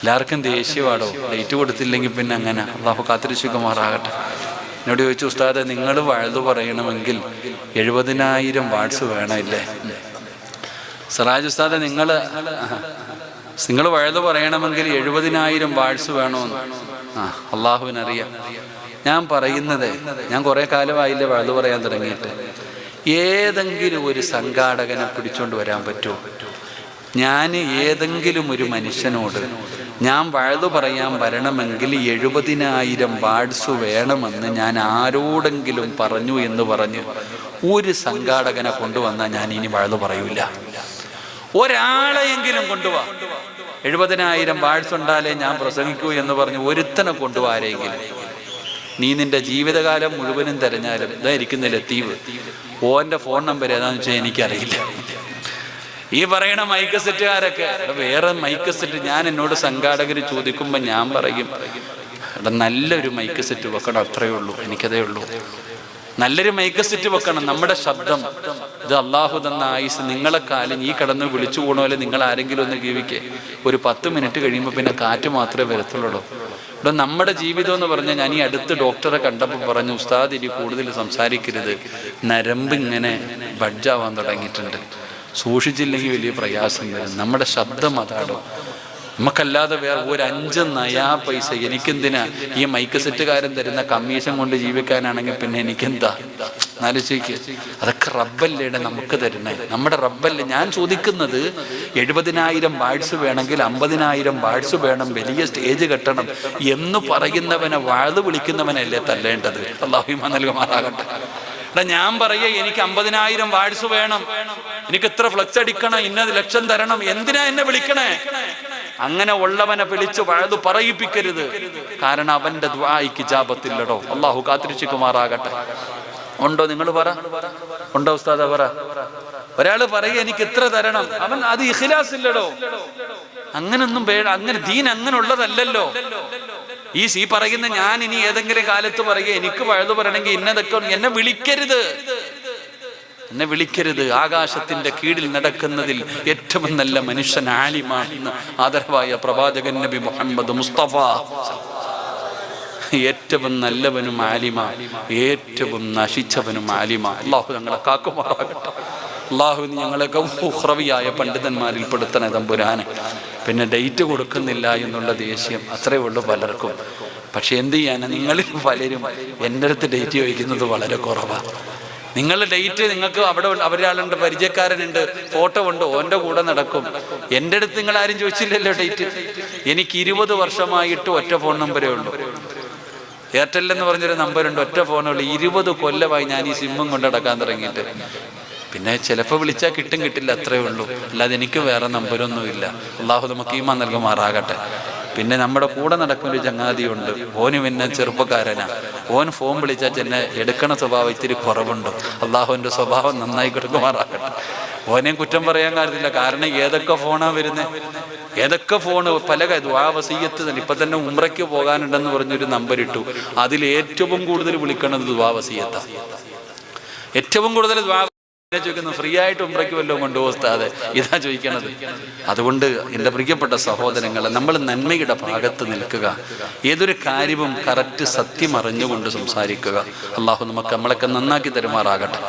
എല്ലാവർക്കും ദേഷ്യമാടോ, ഡേറ്റ് കൊടുത്തില്ലെങ്കിൽ പിന്നെ അങ്ങനെ. അള്ളാഹു കാത്തിരിച്ചുമാറാകട്ടെ. എന്നോട് ചോദിച്ചു, ഉസ്താദെ നിങ്ങൾ വഴുതു പറയണമെങ്കിൽ 70,000 വാട്സ് വേണമില്ലേ? സിറാജ് ഉസ്താദെ നിങ്ങൾ വഴുതു പറയണമെങ്കിൽ 70,000 വാട്സ് വേണമെന്ന്. അള്ളാഹുവിനറിയാം. ഞാൻ പറയുന്നത്, ഞാൻ കുറെ കാലമായില്ലേ വഴുതു പറയാൻ തുടങ്ങിയിട്ട്. ഏതെങ്കിലും ഒരു സംഘാടകനെ പിടിച്ചോണ്ട് വരാൻ പറ്റുമോ? ഞാൻ ഏതെങ്കിലും ഒരു മനുഷ്യനോട് ഞാൻ വഴുതു പറയാൻ വരണമെങ്കിൽ 70,000 വാട്സ് വേണമെന്ന് ഞാൻ ആരോടെങ്കിലും പറഞ്ഞു എന്ന് പറഞ്ഞ് ഒരു സംഘാടകനെ കൊണ്ടുവന്നാൽ ഞാൻ ഇനി വഴുതു പറയൂല. ഒരാളെയെങ്കിലും കൊണ്ടുപോവാ. 70,000 വാട്സ് ഉണ്ടാലേ ഞാൻ പ്രസംഗിക്കൂ എന്ന് പറഞ്ഞ് ഒരുത്തനെ കൊണ്ടുപോകാരെങ്കിലും. നീ നിന്റെ ജീവിതകാലം മുഴുവനും തിരഞ്ഞാലും ഇതായിരിക്കുന്ന ലത്തീവ്, ഓൻ്റെ ഫോൺ നമ്പർ ഏതാണെന്ന് വെച്ചാൽ എനിക്കറിയില്ല. ഈ പറയണ മൈക്ക് സെറ്റുകാരൊക്കെ വേറെ മൈക്ക് സെറ്റ്, ഞാൻ എന്നോട് സംഘാടകർ ചോദിക്കുമ്പോൾ ഞാൻ പറയും, എടാ നല്ലൊരു മൈക്ക് സെറ്റ് വെക്കണം, അത്രയേ ഉള്ളൂ, എനിക്കതേ ഉള്ളൂ. നല്ലൊരു മൈക്ക് സെറ്റ് വെക്കണം. നമ്മുടെ ശബ്ദം ഇത് അള്ളാഹു തന്ന ആയുസ്. നിങ്ങളെക്കാലം ഈ കടന്ന് വിളിച്ചു പോകണ നിങ്ങൾ ആരെങ്കിലും ഒന്ന് ജീവിക്കേ, ഒരു 10 മിനിറ്റ് കഴിയുമ്പോൾ പിന്നെ കാറ്റ് മാത്രമേ വരത്തുള്ളൂ. ഇവിടെ നമ്മുടെ ജീവിതം എന്ന് പറഞ്ഞാൽ, ഞാൻ ഈ അടുത്ത് ഡോക്ടറെ കണ്ടപ്പോൾ പറഞ്ഞു, ഉസ്താദ് ഇനി കൂടുതൽ സംസാരിക്കരുത്, നരമ്പ് ഇങ്ങനെ ബഡ്ജാവാൻ തുടങ്ങിയിട്ടുണ്ട്, സൂക്ഷിച്ചില്ലെങ്കിൽ വലിയ പ്രയാസം വരും. നമ്മുടെ ശബ്ദം അതാടോ. നമുക്കല്ലാതെ വേറെ ഒരു 5 നയാ പൈസ എനിക്കെന്തിനാ? ഈ മൈക്ക് സെറ്റുകാരൻ തരുന്ന കമ്മീഷൻ കൊണ്ട് ജീവിക്കാനാണെങ്കിൽ പിന്നെ എനിക്കെന്താ? ആലോചിക്ക്. അതൊക്കെ റബ്ബല്ലേടെ നമുക്ക് തരുന്നേ, നമ്മുടെ റബ്ബല്ലേ. ഞാൻ ചോദിക്കുന്നത് 70,000 വാട്സ് വേണമെങ്കിൽ 50,000 വാട്സ് വേണം, വലിയ സ്റ്റേജ് കെട്ടണം എന്ന് പറയുന്നവനെ വാഴ്ന്നു വിളിക്കുന്നവനല്ലേ തല്ലേണ്ടത്? അല്ലാഹു ഈമാൻ നൽകുമാറാകട്ടെ. എടാ ഞാൻ പറയേ, എനിക്ക് 50,000 വാട്സ് വേണം, എനിക്ക് ഇത്ര ഫ്ലക്സ് അടിക്കണം, ഇന്നത് ലക്ഷം തരണം, എന്തിനാ എന്നെ വിളിക്കണേ? അങ്ങനെ ഉള്ളവനെ വിളിച്ച് വഴുതു പറയിപ്പിക്കരുത്. കാരണം അവന്റെ ദുആഇക്ക് ഇജാബത്തില്ലടോ. അള്ളാഹു കാത്തിരിച്ചുമാറാകട്ടെ. ഉണ്ടോ? നിങ്ങൾ പറ, ഉണ്ടോ ഉസ്താദ? പറ. ഒരാള് പറയ എനിക്ക് ഇത്ര തരണം, അവൻ അത് ഇഖ്ലാസ് ഇല്ലടോ. അങ്ങനൊന്നും അങ്ങനെ ദീൻ അങ്ങനെ ഉള്ളതല്ലല്ലോ. ഈ പറയുന്ന ഞാൻ ഇനി ഏതെങ്കിലും കാലത്ത് പറയുക, എനിക്ക് വഴുതു പറയണമെങ്കിൽ ഇന്നതൊക്കെ, എന്നെ വിളിക്കരുത്, എന്നെ വിളിക്കരുത്. ആകാശത്തിന്റെ കീഴിൽ നടക്കുന്നതിൽ ഏറ്റവും നല്ല മനുഷ്യൻ ആലിമാണെന്ന് ആദരവായ പ്രവാചകൻ നബി മുഹമ്മദ് മുസ്തഫ. ഏറ്റവും നല്ലവനും ആലിമ, ഏറ്റവും നശിച്ചവനും ആലിമ. അള്ളാഹു ഞങ്ങളെ കാക്കുമാറാകട്ടെ. അള്ളാഹു ഞങ്ങളൊക്കെ ഉഖ്റവിയായ പണ്ഡിതന്മാരിൽ പെടുത്തണ തമ്പുരാനെ. പിന്നെ ഡേറ്റ് കൊടുക്കുന്നില്ല എന്നുള്ള ദേഷ്യം അത്രയേ ഉള്ളൂ പലർക്കും. പക്ഷെ എന്ത് ചെയ്യാനാ, നിങ്ങളിൽ പലരും എൻ്റെ അടുത്ത് ഡേറ്റ് ചോദിക്കുന്നത് വളരെ കുറവാണ്. നിങ്ങളുടെ ഡേറ്റ് നിങ്ങൾക്ക് അവിടെ ഒരാളുണ്ട്, പരിചയക്കാരനുണ്ട്, ഫോട്ടോ ഉണ്ട്, ഓൻ്റെ കൂടെ നടക്കും. എൻ്റെ അടുത്ത് നിങ്ങൾ ആരും ചോദിച്ചില്ലല്ലോ ഡേറ്റ്. എനിക്ക് 20 വർഷമായിട്ട് ഒറ്റ ഫോൺ നമ്പരേ ഉള്ളൂ. എയർടെൽ എന്ന് പറഞ്ഞൊരു നമ്പറുണ്ട്, ഒറ്റ ഫോണുള്ളൂ. 20 കൊല്ലമായി ഞാൻ ഈ സിമ്മും കൊണ്ട് നടക്കാൻ തുടങ്ങിയിട്ട്. പിന്നെ ചിലപ്പോൾ വിളിച്ചാൽ കിട്ടും, കിട്ടില്ല, അത്രേ ഉള്ളൂ. അല്ലാതെ എനിക്ക് വേറെ നമ്പരൊന്നുമില്ല. അള്ളാഹു നമുക്ക് ഈമാൻ നൽകുമാറാകട്ടെ. പിന്നെ നമ്മുടെ കൂടെ നടക്കുന്ന ഒരു ചങ്ങാതിയുണ്ട്, ഓന് പിന്നെ ചെറുപ്പക്കാരനാ. ഓൻ ഫോൺ വിളിച്ചാൽ എന്നെ എടുക്കണ സ്വഭാവം ഇത്തിരി കുറവുണ്ട്. അള്ളാഹുവിൻ്റെ സ്വഭാവം നന്നായി കൊടുക്കുമാറാകട്ടെ. ഓനെയും കുറ്റം പറയാൻ കാര്യമില്ല. കാരണം ഏതൊക്കെ ഫോണാ വരുന്നത്, ഏതൊക്കെ ഫോണ്, പല ദുആ വസിയ്യത്ത് തന്നെ. ഇപ്പൊ തന്നെ ഉംറയ്ക്ക് പോകാനുണ്ടെന്ന് പറഞ്ഞൊരു നമ്പർ ഇട്ടു. അതിൽ ഏറ്റവും കൂടുതൽ വിളിക്കണത് ദുആ വസിയ്യത്താ. ഏറ്റവും കൂടുതൽ ദുആ ചോദിക്കുന്നത്, ഫ്രീ ആയിട്ട് ഉംറയ്ക്ക് വല്ലതും കൊണ്ടുപോകാതെ ഇതാ ചോദിക്കണത്. അതുകൊണ്ട് എൻ്റെ പ്രിയപ്പെട്ട സഹോദരങ്ങളെ, നമ്മൾ നന്മയുടെ ഭാഗത്ത് നിൽക്കുക. ഏതൊരു കാര്യവും കറക്റ്റ് സത്യം അറിഞ്ഞുകൊണ്ട് സംസാരിക്കുക. അള്ളാഹു നമ്മളൊക്കെ നന്നാക്കി തരുമാറാകട്ടെ.